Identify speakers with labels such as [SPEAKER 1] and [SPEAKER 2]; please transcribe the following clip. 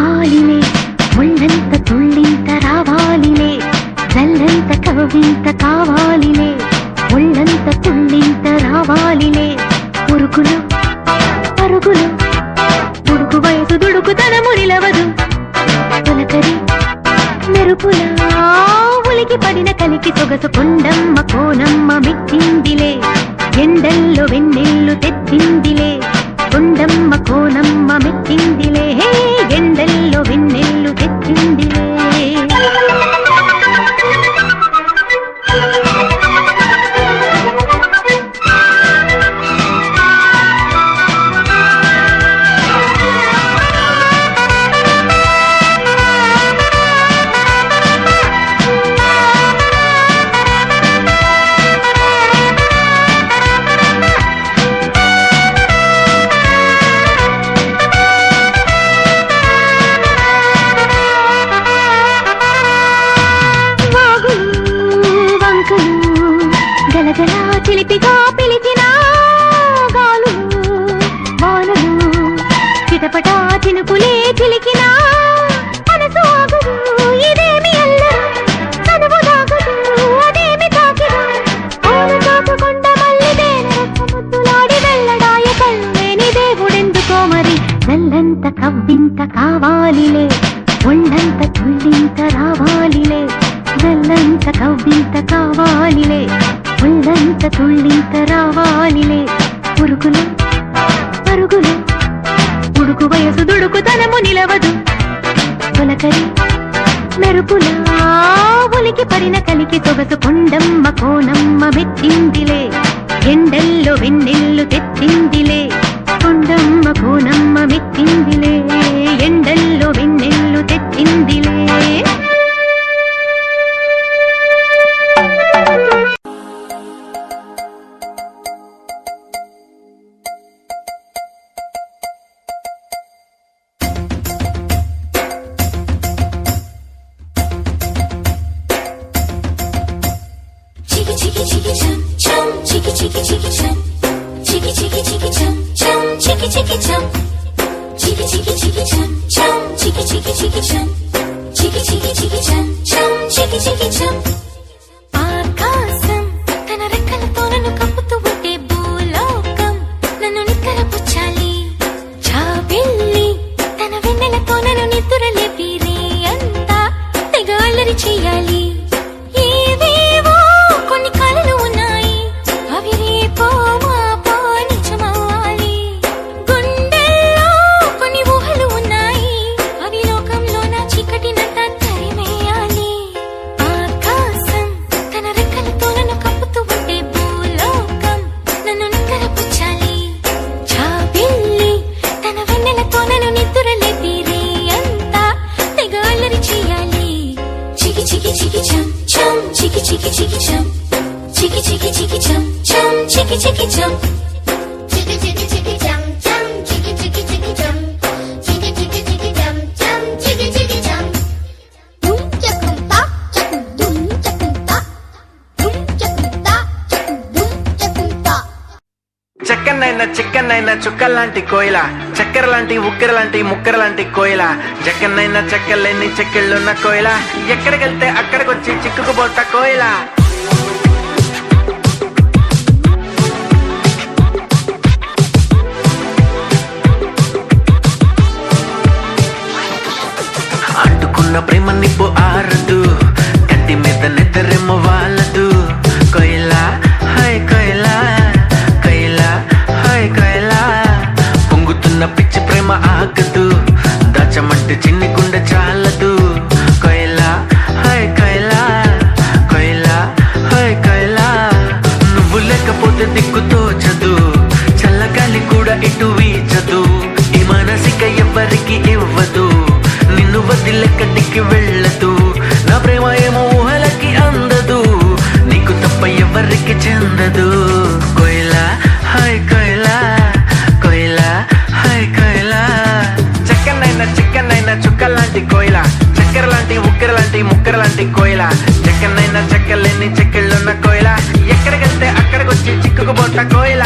[SPEAKER 1] కావాలిలే ఒళ్ళంత తుళ్ళింత రావాలిలే జల్లంత కవ్వింత కావాలిలే ఒళ్ళంత తుళ్ళింత రావాలిలే ఉరుకులు పరుగులు దుడుకు వయసు దుడుకుతనము నిలవదు తొలకరి మెరుపులా ఉలికి పడిన కలికి సొగసు కొండమ్మ కోనమ్మ మెచ్చిందిలే ఎండల్లో వెన్నెల్లు తెచ్చిందిలే కొండమ్మ కోనమ్మ మెచ్చిందిలే ఎండల్లో వెన్నెల్లు తెచ్చిందిలే గలగలా చిలిపిగా పిలిచిన గాలు వానలు చిటపటా చినుకులే చిలికిన మనసు ఆగదు ఇదేమి అల్లరు చదువు దాగదు అదేమి తాకిదు ఆను తాకకొండ మల్లిదేన రసముద్దులాడి వెళ్ళడాయ కళ్ళు లేని దేవుడెందుకో మరి నల్లంత కవ్వింత కావాలిలే ఒళ్ళంత తుళ్ళింత రావాలిలే నల్లంత కవ్వింత కావాలిలే ఒళ్ళంత తుళ్ళింత రావాలిలే ఉరుకులు పరుగులు ఉడుకు వయసు దుడుకుతనము నిలవదు తొలకరి మెరుపులా ఉలికి పడిన కలికి సొగసు కొండమ్మ కోనమ్మ మెచ్చిందిలే ఎండల్లో వెన్నెల్లు తెచ్చిందిలే కొండమ్మ కోనమ్మ మెచ్చిందిలే ఎండల్లో వెన్నెల్లు తెచ్చిందిలే ఆకాశం తన రెక్కలతో నన్ను కప్పుతూ ఉంటే భూలోకం నన్ను నిక్కరపుచ్చాలి చాబిల్లి తన వెన్నెలతో నన్ను నిద్రలేపి రే అంతా తెగ అల్లరి చేయాలి ఏవేవో కొన్ని కలలు ఉన్నాయి అవి రేపో మాపో నిజమవ్వాలి గుండెల్లో కొన్ని ఊహలు ఉన్నాయి అవి లోకంలో నా చీకటినంతా తరిమేయాలి ఆకాశం తన రెక్కలతో నన్ను కప్పుతూ ఉంటే భూలోకం నన్ను నిక్కరపుచ్చాలి చాబిల్లి తన వెన్నెలతో నన్ను నిద్రలేపి రే అంతా తెగ అల్లరి చేయాలి చికి చికి చికి చం చం చికి చికి చికి చం చికి చికి చికి చం చం చికి చికి చం
[SPEAKER 2] చికి చికి చికి చం చం చికి చికి చికి చం చికి చికి చికి చం చం చికి చికి చం డుం చకుం తా చకుం డుం చకుం తా డుం చకుం తా చకుం డుం చకుం తా
[SPEAKER 3] చిక్కన్నైన చుక్కల్లాంటి కోయిల చక్కెర లాంటి ఉక్కెర లాంటి ముక్కెర లాంటి కోయిల జక్కన్నైన చెక్కలేని చెక్కిళ్ళున్న కోయిల ఎక్కడికెళ్తే అక్కడికొచ్చి చిక్కుకుపోట కోయిల అంటుకున్న ప్రేమ నిప్పు ఆరదు కంటి మీద నిద్రెమ్మ వాళ్ళదు కోయిల హాయ్ కోయిల కోయిల హాయ్ కోయిల పొంగుతున్న పిచ్చి ప్రేమ ఆగదు దాచమంటే చిన్ని గుండె చాలదు కోయిల హాయ్ కోయిల కోయిల హాయ్ కోయిల నువ్వు లేకపోతే దిక్కు తోచదు చల్లగాలి కూడా ఇటు వీచదు ఈ మానసిక ఎవ్వరికి ఇవ్వదు నిన్ను వదిలెక్కడికి వెళ్ళదు నా ప్రేమ ఏమో ఊహలకి అందదు నీకు తప్ప ఎవరికి చెందదు కోయిల హాయ్ కోయిల కోయిల హాయ్ కోయిల చిక్కన్నైన చుక్కల్లాంటి కోయిల చక్కెర లాంటి ఉక్కెర లాంటి ముక్కెర లాంటి కోయిల జక్కన్నైన చెక్కలేని చెక్కిళ్ళున్న కోయిల ఎక్కడికెళ్తే అక్కడికొచ్చి చిక్కుకుపోట కోయిల